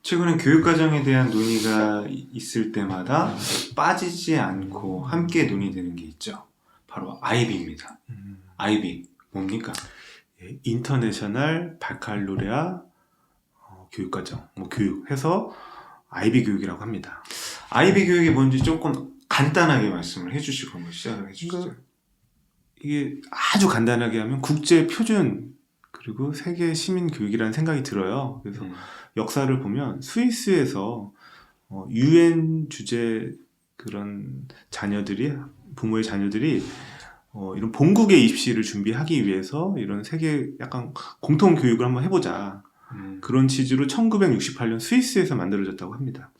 최근에 교육과정에 대한 논의가 있을 때마다 빠지지 않고 함께 논의되는 게 있죠. 바로 IB입니다. IB 뭡니까? 예, 인터내셔널 바칼로레아 교육과정, 교육 해서 IB 교육이라고 합니다. IB 교육이 뭔지 조금 간단하게 말씀을 해주시고 한번 시작을 해주시죠. 이게 아주 간단하게 하면 국제 표준 그리고 세계 시민 교육이라는 생각이 들어요. 그래서 역사를 보면 스위스에서 UN 주재 그런 자녀들이 부모의 자녀들이 이런 본국의 입시를 준비하기 위해서 이런 세계 약간 공통 교육을 한번 해보자. 그런 취지로 1968년 스위스에서 만들어졌다고 합니다.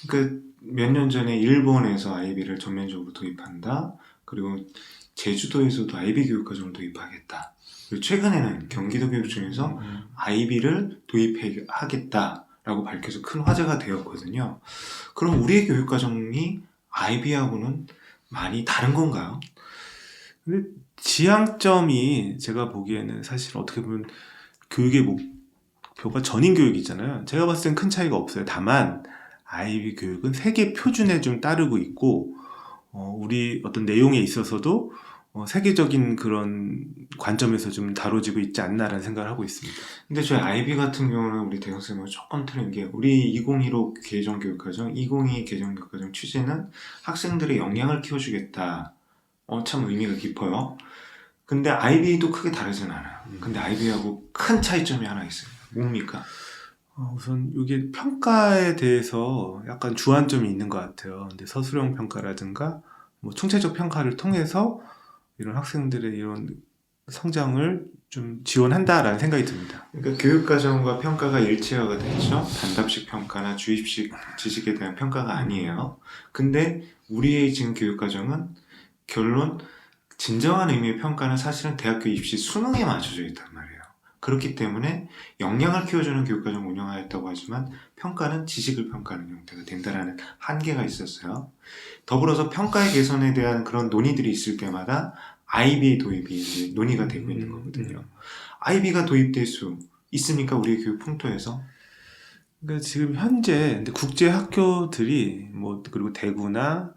그 몇 년 전에 일본에서 IB를 전면적으로 도입한다. 그리고 제주도에서도 IB 교육과정을 도입하겠다. 그리고 최근에는 경기도 교육청에서 IB를 도입하겠다라고 밝혀서 큰 화제가 되었거든요. 그럼 우리의 교육과정이 IB하고는 많이 다른 건가요? 근데 지향점이 제가 보기에는 사실 어떻게 보면 교육의 목표가 전인 교육이잖아요. 제가 봤을 땐 큰 차이가 없어요. 다만 IB 교육은 세계 표준에 좀 따르고 있고 우리 어떤 내용에 있어서도 세계적인 그런 관점에서 좀 다뤄지고 있지 않나라는 생각을 하고 있습니다. 근데 저희 IB 같은 경우는 우리 대학생을 조금 틀린 게 우리 2015 개정교육과정, 2022 개정교육과정 취지는 학생들의 역량을 키워주겠다. 참 의미가 깊어요. 근데 IB도 크게 다르진 않아요. 근데 IB하고 큰 차이점이 하나 있어요. 뭡니까? 우선 이게 평가에 대해서 약간 주안점이 있는 것 같아요. 근데 서술형 평가라든가 총체적 평가를 통해서 이런 학생들의 이런 성장을 좀 지원한다라는 생각이 듭니다. 그러니까 교육과정과 평가가 일체화가 됐죠. 단답식 평가나 주입식 지식에 대한 평가가 아니에요. 근데 우리의 지금 교육과정은 결론 진정한 의미의 평가는 사실은 대학교 입시 수능에 맞춰져 있단 말이에요. 그렇기 때문에 역량을 키워주는 교육과정 운영하였다고 하지만 평가는 지식을 평가하는 형태가 된다는 한계가 있었어요. 더불어서 평가의 개선에 대한 그런 논의들이 있을 때마다 IB 도입이 이제 논의가 되고 있는 거거든요. IB가 도입될 수 있습니까? 우리의 교육 풍토에서? 그러니까 지금 현재 근데 국제 학교들이 그리고 대구나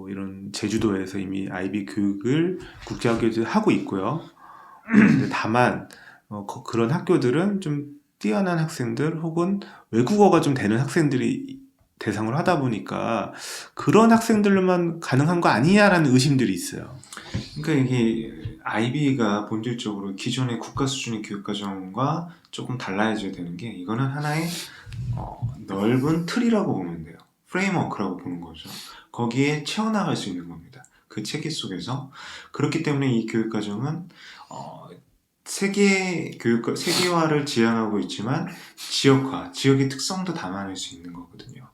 이런 제주도에서 이미 IB 교육을 국제 학교들이 하고 있고요. 근데 다만 그런 학교들은 좀 뛰어난 학생들 혹은 외국어가 좀 되는 학생들이 대상으로 하다 보니까 그런 학생들로만 가능한 거 아니냐라는 의심들이 있어요. 그러니까 이게 IB가 본질적으로 기존의 국가 수준의 교육과정과 조금 달라져야 되는 게 이거는 하나의 넓은 틀이라고 보면 돼요. 프레임워크라고 보는 거죠. 거기에 채워나갈 수 있는 겁니다. 그 체계 속에서. 그렇기 때문에 이 교육과정은 세계화를 지향하고 있지만 지역화, 지역의 특성도 담아낼 수 있는 거거든요.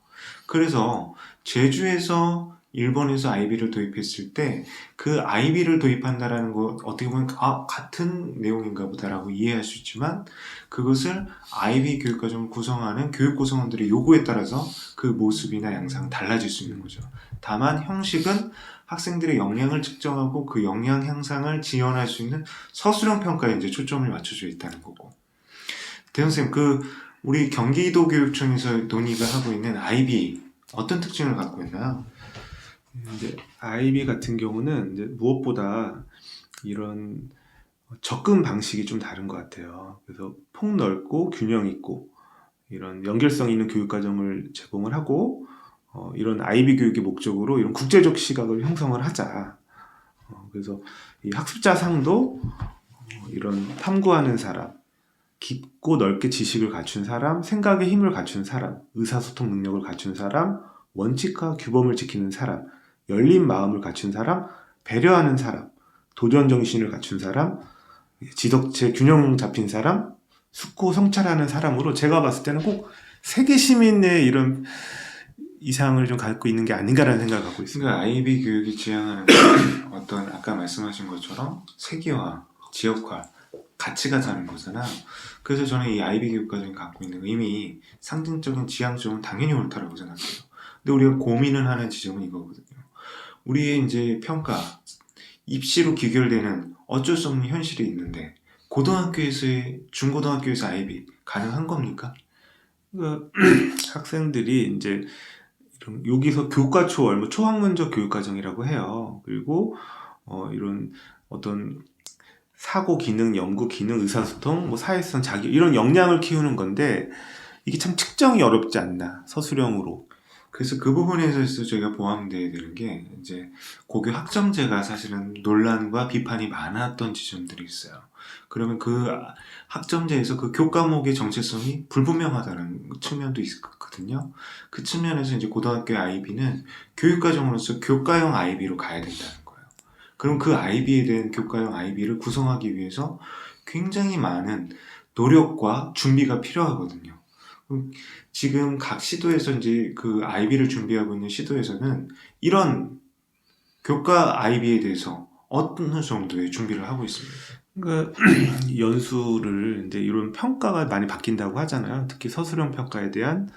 그래서 제주에서 일본에서 IB를 도입했을 때 그 IB를 도입한다라는 거 어떻게 보면 같은 내용인가 보다라고 이해할 수 있지만 그것을 IB 교육과정을 구성하는 교육 구성원들의 요구에 따라서 그 모습이나 양상은 달라질 수 있는 거죠. 다만 형식은 학생들의 역량을 측정하고 그 역량 향상을 지원할 수 있는 서술형 평가에 이제 초점을 맞춰져 있다는 거고. 대현쌤, 우리 경기도 교육청에서 논의가 하고 있는 IB 어떤 특징을 갖고 있나요? 이제 IB 같은 경우는 이제 무엇보다 이런 접근 방식이 좀 다른 것 같아요. 그래서 폭넓고 균형 있고 이런 연결성 있는 교육 과정을 제공을 하고 이런 IB 교육의 목적으로 이런 국제적 시각을 형성을 하자. 그래서 이 학습자상도 이런 탐구하는 사람, 깊고 넓게 지식을 갖춘 사람, 생각의 힘을 갖춘 사람, 의사소통 능력을 갖춘 사람, 원칙과 규범을 지키는 사람, 열린 마음을 갖춘 사람, 배려하는 사람, 도전 정신을 갖춘 사람, 지덕체 균형 잡힌 사람, 숙고 성찰하는 사람으로 제가 봤을 때는 꼭 세계 시민의 이런 이상을 좀 갖고 있는 게 아닌가라는 생각을 갖고 있습니다. 그러니까 IB 교육이 지향하는 어떤 아까 말씀하신 것처럼 세계화, 지역화, 가치가 다른 거잖아요. 그래서 저는 이 IB 교육과정이 갖고 있는 의미, 상징적인 지향점은 당연히 옳다라고 생각해요. 근데 우리가 고민을 하는 지점은 이거거든요. 우리의 이제 평가, 입시로 귀결되는 어쩔 수 없는 현실이 있는데 고등학교에서의 중고등학교에서 IB 가능한 겁니까? 그러니까 학생들이 이제 여기서 교과 초월, 뭐 초학문적 교육과정이라고 해요. 그리고 이런 어떤 사고 기능, 연구 기능, 의사소통, 뭐 사회성, 자기 이런 역량을 키우는 건데 이게 참 측정이 어렵지 않나 서술형으로. 그래서 그 부분에서 저희가 포함되어야 되는 게 이제 고교 학점제가 사실은 논란과 비판이 많았던 지점들이 있어요. 그러면 그 학점제에서 그 교과목의 정체성이 불분명하다는 측면도 있거든요. 그 측면에서 이제 고등학교 IB는 교육과정으로서 교과형 IB로 가야 된다는 거예요. 그럼 그 IB에 대한 교과형 IB를 구성하기 위해서 굉장히 많은 노력과 준비가 필요하거든요. 지금 각 시도에서 이제 그 IB를 준비하고 있는 시도에서는 이런 교과 IB에 대해서 어느 정도의 준비를 하고 있습니다. 그러니까 연수를 이제 이런 평가가 많이 바뀐다고 하잖아요. 특히 서술형 평가에 대한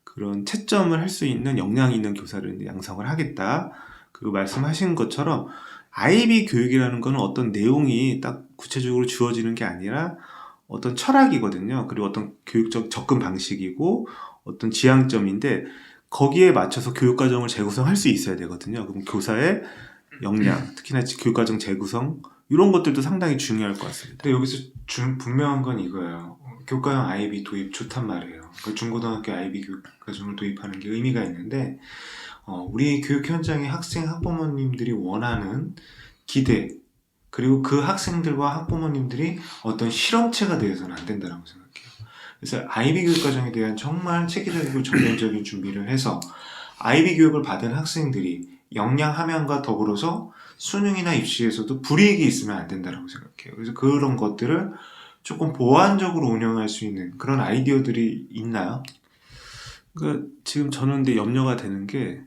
그런 채점을 할 수 있는 역량이 있는 교사를 이제 양성을 하겠다. 그리고 말씀하신 것처럼 IB 교육이라는 거는 어떤 내용이 딱 구체적으로 주어지는 게 아니라 어떤 철학이거든요. 그리고 어떤 교육적 접근 방식이고 어떤 지향점인데 거기에 맞춰서 교육과정을 재구성할 수 있어야 되거든요. 그럼 교사의 역량, 특히나 교육과정 재구성 이런 것들도 상당히 중요할 것 같습니다. 근데 여기서 분명한 건 이거예요. 교과형 IB 도입 좋단 말이에요. 그러니까 중고등학교 IB 교육과정을 도입하는 게 의미가 있는데 우리 교육 현장의 학생, 학부모님들이 원하는 기대 그리고 그 학생들과 학부모님들이 어떤 실험체가 되어서는 안 된다고 생각해요. 그래서 IB 교육과정에 대한 정말 체계적이고 전면적인 준비를 해서 IB 교육을 받은 학생들이 역량 함양과 더불어서 수능이나 입시에서도 불이익이 있으면 안 된다고 생각해요. 그래서 그런 것들을 조금 보완적으로 운영할 수 있는 그런 아이디어들이 있나요? 그러니까 지금 저는 근데 염려가 되는 게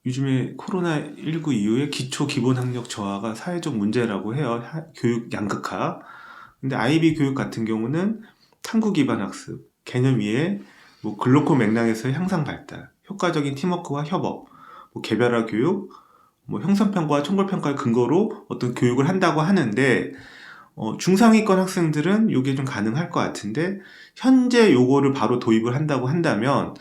요즘에 코로나19 이후에 기초 기본 학력 저하가 사회적 문제라고 해요. 교육 양극화. 근데 IB 교육 같은 경우는 탐구 기반 학습, 개념 이해, 뭐 글로컬 맥락에서의 향상 발달, 효과적인 팀워크와 협업, 뭐 개별화 교육, 뭐 형성평가와 총괄평가를 근거로 어떤 교육을 한다고 하는데 중상위권 학생들은 이게 좀 가능할 것 같은데 현재 요거를 바로 도입을 한다고 한다면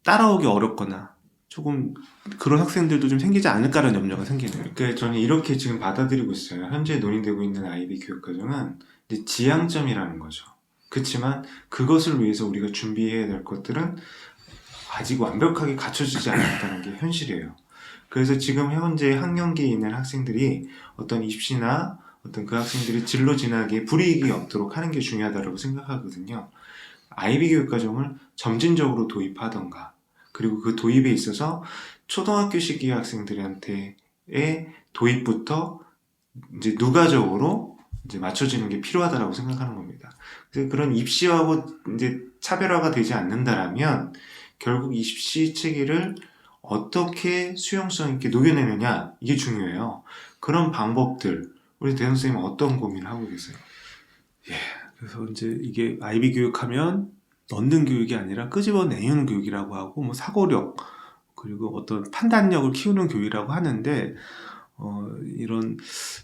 따라오기 어렵거나 조금 그런 학생들도 좀 생기지 않을까라는 염려가 생기네요. 그러니까 저는 이렇게 지금 받아들이고 있어요. 현재 논의되고 있는 IB 교육과정은 이제 지향점이라는 거죠. 그렇지만 그것을 위해서 우리가 준비해야 될 것들은 아직 완벽하게 갖춰지지 않았다는 게 현실이에요. 그래서 지금 현재 학년기에 있는 학생들이 어떤 입시나 어떤 그 학생들이 진로 진학에 불이익이 없도록 하는 게 중요하다고 생각하거든요. IB 교육과정을 점진적으로 도입하던가 그리고 그 도입에 있어서 초등학교 시기 학생들한테의 도입부터 이제 누가적으로 이제 맞춰지는 게 필요하다고 생각하는 겁니다. 그래서 그런 입시하고 이제 차별화가 되지 않는다라면 결국 입시 체계를 어떻게 수용성 있게 녹여내느냐 이게 중요해요. 그런 방법들 우리 대현 선생님 어떤 고민을 하고 계세요? 그래서 이제 이게 IB 교육하면 넣는 교육이 아니라 끄집어내는 교육이라고 하고 뭐 사고력 그리고 어떤 판단력을 키우는 교육이라고 하는데 이런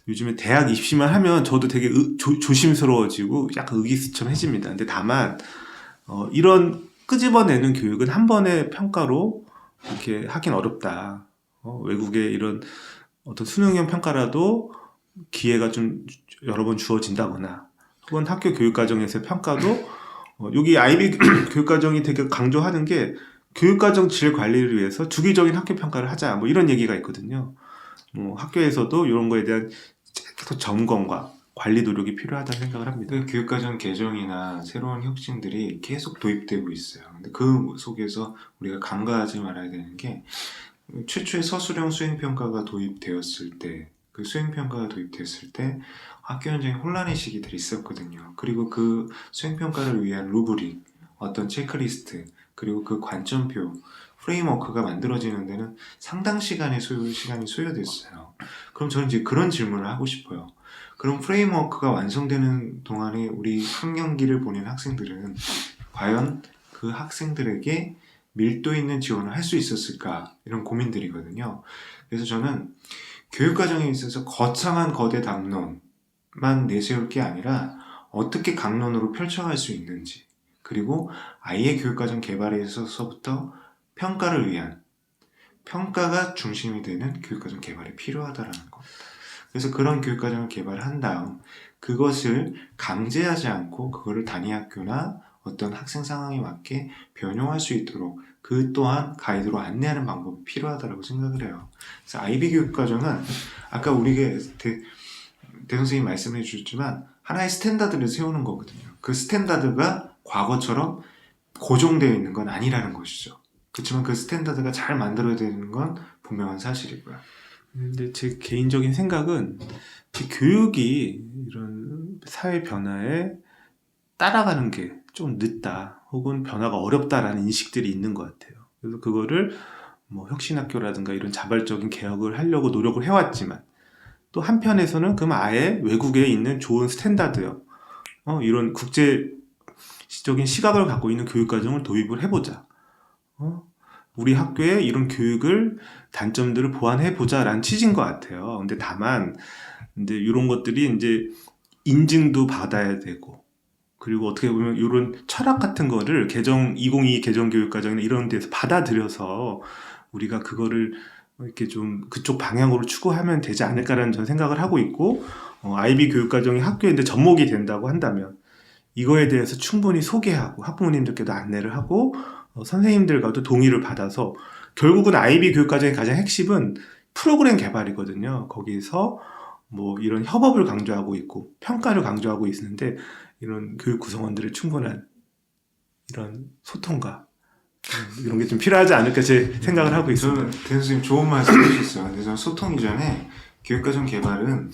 요즘에 대학 입시만 하면 저도 되게 조심스러워지고 약간 의기소침해집니다. 근데 다만 이런 끄집어내는 교육은 한 번의 평가로 이렇게 하긴 어렵다. 외국의 이런 어떤 수능형 평가라도 기회가 좀 여러 번 주어진다거나 혹은 학교 교육과정에서의 평가도 여기 IB 교육과정이 되게 강조하는 게 교육과정 질 관리를 위해서 주기적인 학교 평가를 하자 뭐 이런 얘기가 있거든요. 학교에서도 이런 거에 대한 계속 점검과 관리 노력이 필요하다는 생각을 합니다. 그 교육과정 개정이나 새로운 혁신들이 계속 도입되고 있어요. 근데 그 속에서 우리가 간과하지 말아야 되는 게 최초의 서술형 수행평가가 도입되었을 때, 그 수행평가가 도입됐을 때 학교 현장에 혼란의 시기들이 있었거든요. 그리고 그 수행평가를 위한 루브릭, 어떤 체크리스트, 그리고 그 관점표, 프레임워크가 만들어지는 데는 상당 시간이 소요됐어요. 그럼 저는 이제 그런 질문을 하고 싶어요. 그럼 프레임워크가 완성되는 동안에 우리 학년기를 보낸 학생들은 과연 그 학생들에게 밀도 있는 지원을 할 수 있었을까? 이런 고민들이거든요. 그래서 저는 교육과정에 있어서 거창한 거대 담론만 내세울 게 아니라 어떻게 강론으로 펼쳐갈 수 있는지 그리고 아이의 교육과정 개발에 있어서부터 평가를 위한 평가가 중심이 되는 교육과정 개발이 필요하다라는 겁니다. 그래서 그런 교육과정을 개발한 다음 그것을 강제하지 않고 그거를 단위학교나 어떤 학생 상황에 맞게 변형할 수 있도록 그 또한 가이드로 안내하는 방법이 필요하다고 생각을 해요. 그래서 아이비 교육과정은 아까 우리가 대선생님이 말씀해 주셨지만 하나의 스탠다드를 세우는 거거든요. 그 스탠다드가 과거처럼 고정되어 있는 건 아니라는 것이죠. 그렇지만 그 스탠다드가 잘 만들어야 되는 건 분명한 사실이고요. 근데 제 개인적인 생각은 이 교육이 이런 사회 변화에 따라가는 게 좀 늦다 혹은 변화가 어렵다라는 인식들이 있는 것 같아요. 그래서 그거를 뭐 혁신학교라든가 이런 자발적인 개혁을 하려고 노력을 해왔지만 또 한편에서는 그럼 아예 외국에 있는 좋은 스탠다드요. 이런 국제적인 시각을 갖고 있는 교육과정을 도입을 해보자. 우리 학교에 이런 교육을 단점들을 보완해보자라는 취지인 것 같아요. 근데 다만 이제 이런 것들이 이제 인증도 받아야 되고 그리고 어떻게 보면 이런 철학 같은 거를 2022 개정교육과정이나 이런 데서 받아들여서 우리가 그거를 이렇게 좀 그쪽 방향으로 추구하면 되지 않을까라는 전 생각을 하고 있고 아이비 교육과정이 학교에 접목이 된다고 한다면 이거에 대해서 충분히 소개하고 학부모님들께도 안내를 하고 선생님들과도 동의를 받아서 결국은 아이비 교육과정의 가장 핵심은 프로그램 개발이거든요. 거기서 뭐 이런 협업을 강조하고 있고 평가를 강조하고 있는데 이런 교육 구성원들의 충분한 이런 소통과 이런 게 좀 필요하지 않을까 제 생각을 하고 있습니다. 저는 대선생님 좋은 말씀 해주셨어요. 근데 저는 소통 이전에 교육과정 개발은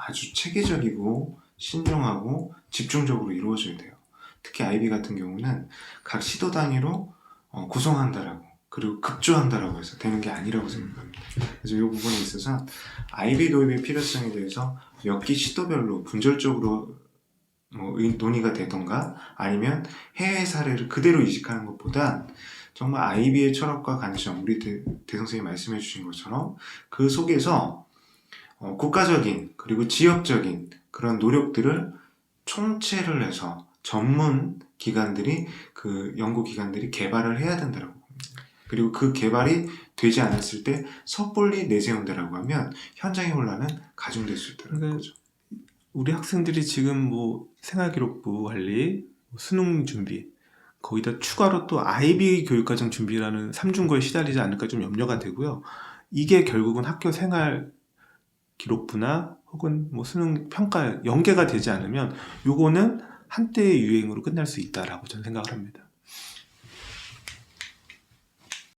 아주 체계적이고 신중하고 집중적으로 이루어져야 돼요. 특히 아이비 같은 경우는 각 시도 단위로 구성한다라고 그리고 급조한다라고 해서 되는 게 아니라고 생각합니다. 그래서 이 부분에 있어서 아이비 도입의 필요성에 대해서 몇 개 시도별로 분절적으로 논의가 되던가 아니면 해외 사례를 그대로 이식하는 것보다 정말 아이비의 철학과 관점, 우리 대선생님이 말씀해 주신 것처럼 그 속에서 국가적인 그리고 지역적인 그런 노력들을 총체를 해서 전문 기관들이 그 연구 기관들이 개발을 해야 된다고 봅니다. 그리고 그 개발이 되지 않았을 때 섣불리 내세운다라고 하면 현장의 혼란은 가중될 수 있다는 거죠. 우리 학생들이 지금 뭐 생활기록부 관리, 수능 준비 거기다 추가로 또 아이비 교육과정 준비라는 삼중고에 시달리지 않을까 좀 염려가 되고요. 이게 결국은 학교 생활 기록부나 혹은 뭐 수능 평가 연계가 되지 않으면 요거는 한때의 유행으로 끝날 수 있다라고 저는 생각을 합니다.